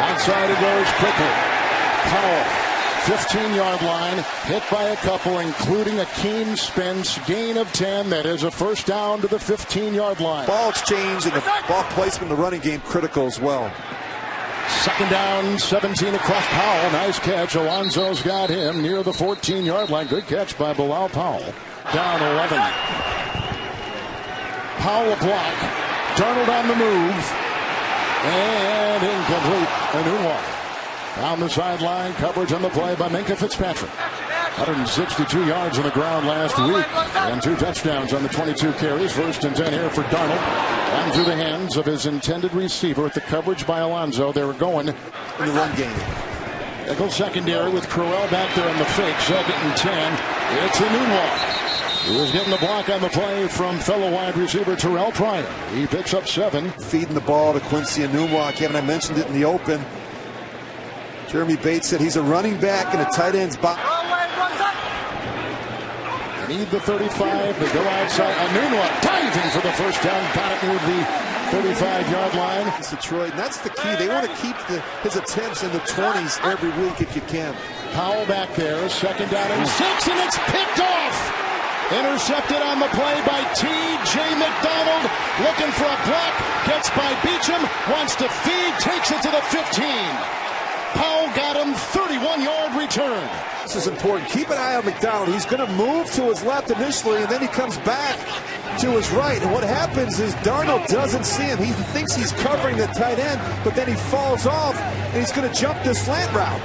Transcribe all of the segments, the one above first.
Outside he goes quickly. Powell, 15-yard line, hit by a couple, including a Keem Spence gain of 10. That is a first down to the 15-yard line. Ball exchange and the ball placement in the running game critical as well. Second down, 17 across Powell. Nice catch. Alonso's got him near the 14-yard line. Good catch by Bilal Powell. Down 11. Powell a block. Darnold on the move. And incomplete. Anunwa down the sideline. Coverage on the play by Minkah Fitzpatrick. 162 yards on the ground last week. And 2 touchdowns on the 22 carries. First and 10 here for Darnold. And through the hands of his intended receiver at the coverage by Alonso. They were going in the run game. Eagles secondary with Crowell back there on the fake. Second and 10. It's Anunwa. He was getting the block on the play from fellow wide receiver Terrell Pryor. He picks up 7. Feeding the ball to Quincy Anunwa. Kevin, I mentioned it in the open. Jeremy Bates said he's a running back and a tight end's box. They need the 35. They go outside. Anunwa diving for the first down. Got it near the 35-yard line. It's Detroit, and that's the key. They want to keep his attempts in the 20s every week if you can. Powell back there. Second down and 6, and it's picked off. Intercepted on the play by T.J. McDonald. Looking for a block. Gets by Beachum. Wants to feed. Takes it to the 15. Powell got him. 31-yard return. This is important. Keep an eye on McDonald. He's going to move to his left initially, and then he comes back to his right. And what happens is Darnold doesn't see him. He thinks he's covering the tight end, but then he falls off, and he's going to jump the slant route.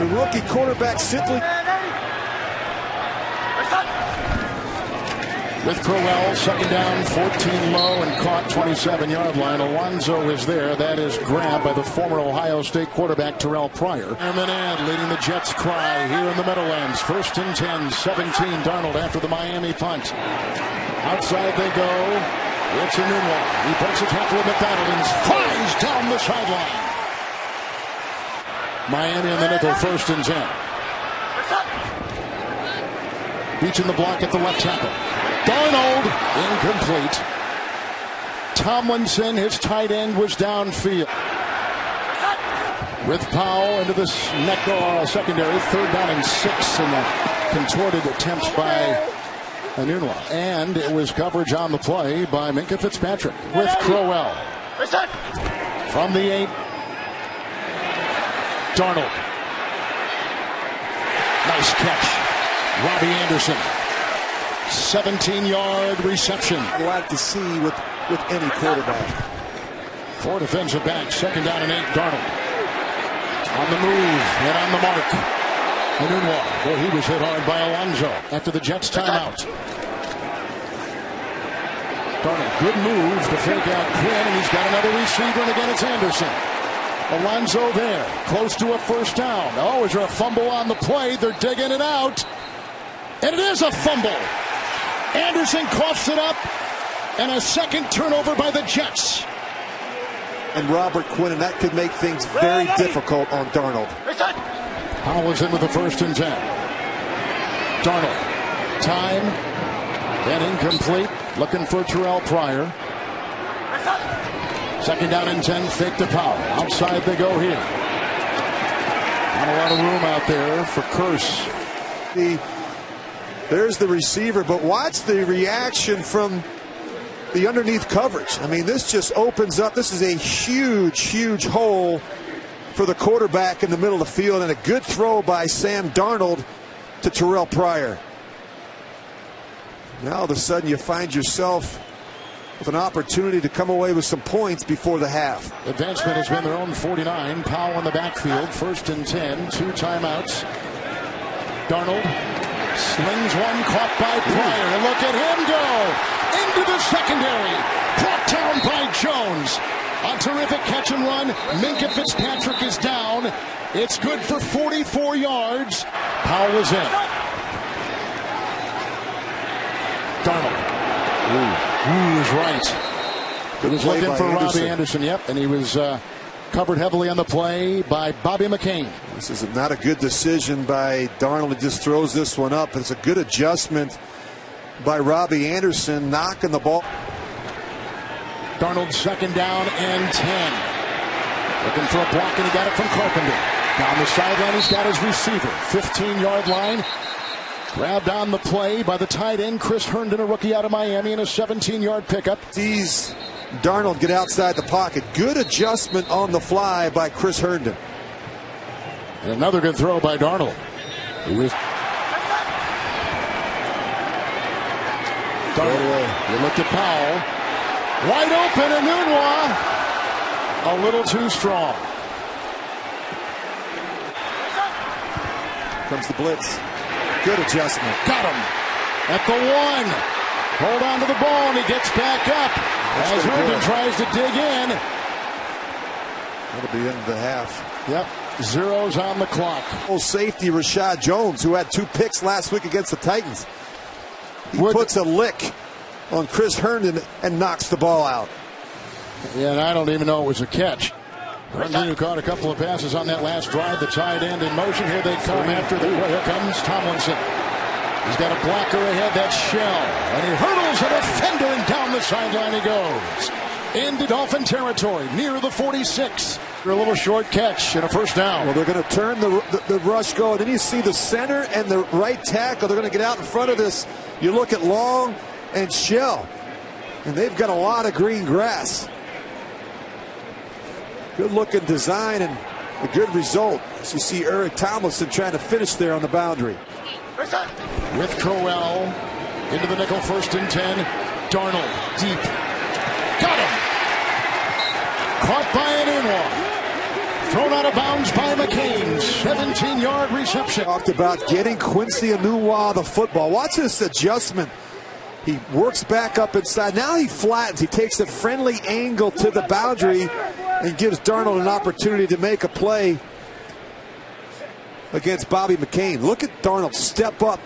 The rookie quarterback simply... With Crowell, second down, 14 low, and caught 27-yard line. Alonso is there. That is grabbed by the former Ohio State quarterback Terrell Pryor. Armanad leading the Jets' cry here in the Meadowlands. First and 10, 17. Darnold after the Miami punt. Outside they go. It's Anunwa. He breaks a tackle with McDonald and flies down the sideline. Miami in the nickel, first and 10. Beaching the block at the left tackle. Darnold, incomplete. Tomlinson, his tight end, was downfield. With Powell into the secondary, third down and 6 in the contorted attempts by Anunwa. And it was coverage on the play by Minkah Fitzpatrick with Crowell. From the 8, Darnold. Nice catch. Robbie Anderson. 17-yard reception. Glad to see with any quarterback. 4 defensive backs. Second down and 8. Darnold on the move and on the mark. Anunwa. Well, he was hit hard by Alonso after the Jets timeout. Darnold, good move to fake out Quinn, and he's got another receiver, and again it's Anderson. Alonso there, close to a first down. Oh, is there a fumble on the play? They're digging it out. And it is a fumble. Anderson coughs it up, and a second turnover by the Jets. And Robert Quinn, and that could make things very difficult on Darnold. Powell is in with the first and 10. Darnold, time, and incomplete. Looking for Terrell Pryor. Second down and 10, fake to Powell. Outside they go here. Not a lot of room out there for Curse. There's the receiver, but watch the reaction from the underneath coverage. I mean, this just opens up. This is a huge, huge hole for the quarterback in the middle of the field, and a good throw by Sam Darnold to Terrell Pryor. Now all of a sudden you find yourself with an opportunity to come away with some points before the half. Advancement has been their own 49. Powell in the backfield, first and 10, 2 timeouts. Darnold slings one, caught by Pryor. Look at him go into the secondary. Brought down by Jones. A terrific catch and run. Minkah Fitzpatrick is down. It's good for 44 yards. Powell is in. Darnold. Ooh, is right. He was looking for Robbie Anderson. Yep, and he was covered heavily on the play by Bobby McCain. This is not a good decision by Darnold. He just throws this one up. It's a good adjustment by Robbie Anderson, knocking the ball. Darnold second down and 10. Looking for a block, and he got it from Carpenter. Down the sideline, he's got his receiver. 15-yard line. Grabbed on the play by the tight end, Chris Herndon, a rookie out of Miami, in a 17-yard pickup. Sees Darnold get outside the pocket. Good adjustment on the fly by Chris Herndon. And another good throw by Darnold. Darnold, you look at Powell. Wide open, and Nunwa a little too strong. Comes the blitz. Good adjustment. Got him at the 1. Hold on to the ball, and he gets back up as Herndon tries to dig in. That'll be into the half. Yep, zeros on the clock. Safety Rashad Jones, who had 2 picks last week against the Titans. He puts a lick on Chris Herndon and knocks the ball out. Yeah, and I don't even know it was a catch. Herndon, who caught a couple of passes on that last drive, the tight end in motion. Here they come after the. Here comes Tomlinson. He's got a blocker ahead. That's Shell, and he hurdles a defender, and down the sideline he goes into Dolphin territory near the 46. A little short catch and a first down. Well, they're going to turn the rush going. Then you see the center and the right tackle. They're going to get out in front of this. You look at Long and Shell, and they've got a lot of green grass. Good looking design and a good result. As you see Eric Tomlinson trying to finish there on the boundary. With Crowell into the nickel, 1st and 10. Darnold deep. Got him. Caught by an Nunwa. Thrown out of bounds by McCain. 17-yard reception. Talked about getting Quincy Nunwa the football. Watch this adjustment. He works back up inside. Now he flattens. He takes a friendly angle to the boundary and gives Darnold an opportunity to make a play against Bobby McCain. Look at Darnold step up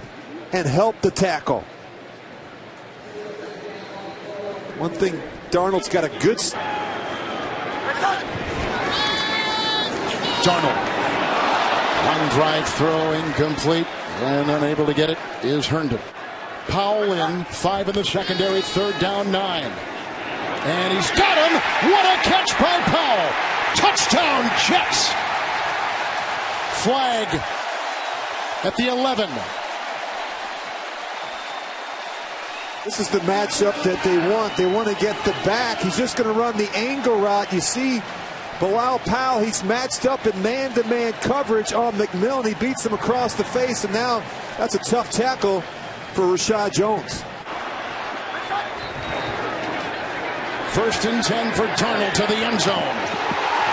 and help the tackle. One thing, Darnold's got a good... Darnold. Long drive throw, incomplete, and unable to get it is Herndon. Powell in, 5 in the secondary, 3rd down, 9. And he's got him. What a catch by Powell. Touchdown, Jets. Flag at the 11. This is the matchup that they want. They want to get the back. He's just going to run the angle route. You see Bilal Powell, he's matched up in man-to-man coverage on McMillan. He beats him across the face, and now that's a tough tackle for Rashad Jones. 1st and 10 for Darnold to the end zone.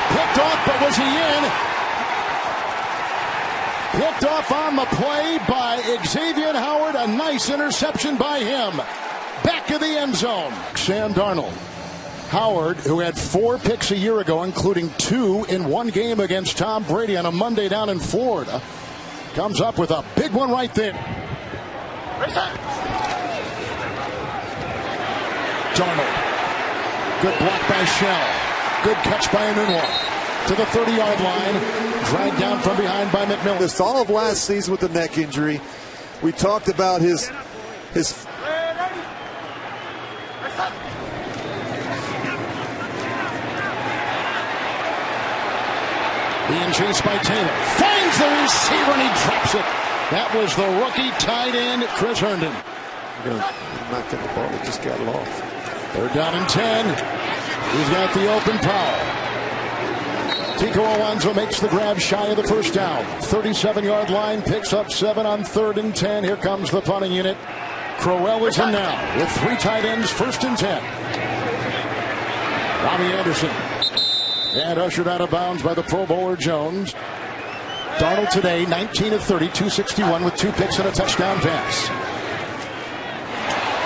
Picked off, but was he in? Picked off on the play by Xavier Howard. A nice interception by him. Back of the end zone. Sam Darnold. Howard, who had 4 picks a year ago, including 2 in one game against Tom Brady on a Monday down in Florida, comes up with a big one right there. Darnold. Good block by Shell. Good catch by Nunwa. To the 30-yard line. Dragged down from behind by McMillan. Missed all of last season with the neck injury. We talked about his being chased by Taylor. Finds the receiver and he drops it. That was the rookie tight end, Chris Herndon. Not get the ball, he just got it off. 3rd down and 10. He's got the open Powell. Tico Alonso makes the grab shy of the first down. 37-yard line, picks up 7 on 3rd and 10. Here comes the punting unit. Crowell is in now with 3 tight ends, 1st and 10. Robbie Anderson. And ushered out of bounds by the Pro Bowler Jones. Darnold today, 19 of 30, 261 with 2 picks and a touchdown pass.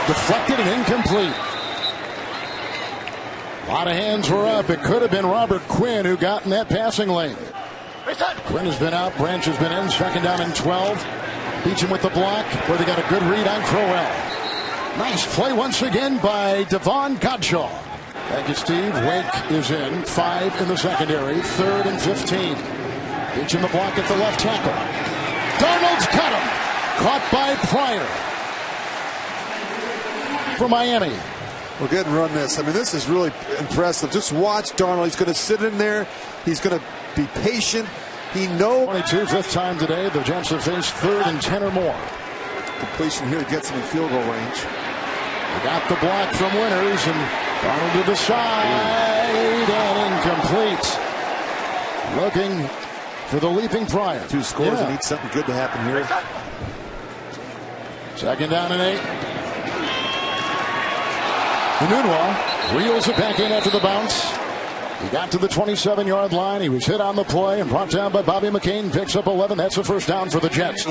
Deflected and incomplete. A lot of hands were up. It could have been Robert Quinn who got in that passing lane. Quinn has been out. Branch has been in. 2nd down and 12. Beach him with the block where they got a good read on Crowell. Nice play once again by Devon Godshaw. Thank you, Steve. Wake is in. 5 in the secondary. 3rd and 15. Beach in the block at the left tackle. Darnold's got him. Caught by Pryor. For Miami. We'll get and run this. I mean, this is really impressive. Just watch Darnold. He's going to sit in there. He's going to be patient. He knows. 22, fifth time today. The Jets have faced 3rd and 10 or more. Completion here gets him in field goal range. They got the block from Winters, and Darnold to the side and incomplete. Looking for the leaping Pryor. 2 scores and need something good to happen here. 2nd down and 8. Nunwa reels it back in after the bounce. He got to the 27-yard line. He was hit on the play and brought down by Bobby McCain. Picks up 11. That's a first down for the Jets.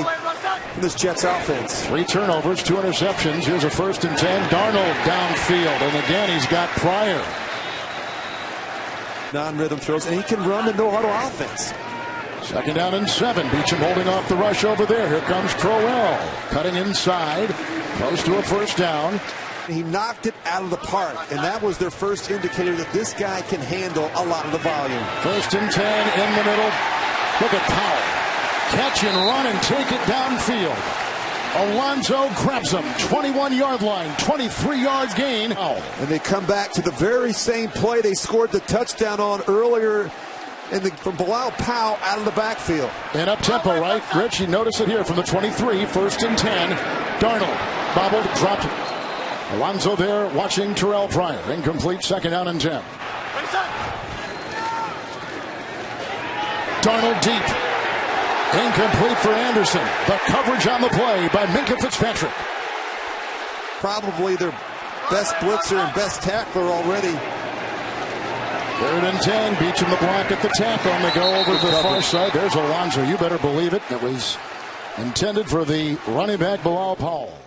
This Jets offense. 3 turnovers, 2 interceptions. Here's a 1st and 10. Darnold downfield. And again, he's got Pryor. Non-rhythm throws, and he can run the no-huddle offense. 2nd down and 7. Beecham holding off the rush over there. Here comes Crowell. Cutting inside. Close to a first down. He knocked it out of the park, and that was their first indicator that this guy can handle a lot of the volume. 1st and 10 in the middle. Look at Powell. Catch and run and take it downfield. Alonzo grabs him. 21-yard line. 23-yard gain. And they come back to the very same play they scored the touchdown on earlier from Bilal Powell out of the backfield. And up-tempo, right? Rich, you notice it here from the 23. 1st and 10. Darnold bobbled, dropped it. Alonzo there watching Terrell Pryor. Incomplete. 2nd down and 10. Darnold deep. Incomplete for Anderson. The coverage on the play by Minkah Fitzpatrick. Probably their best blitzer and best tackler already. 3rd and 10. Beecham the block at the tackle. And they go over to the far side. There's Alonzo. You better believe it. It was intended for the running back Bilal Powell.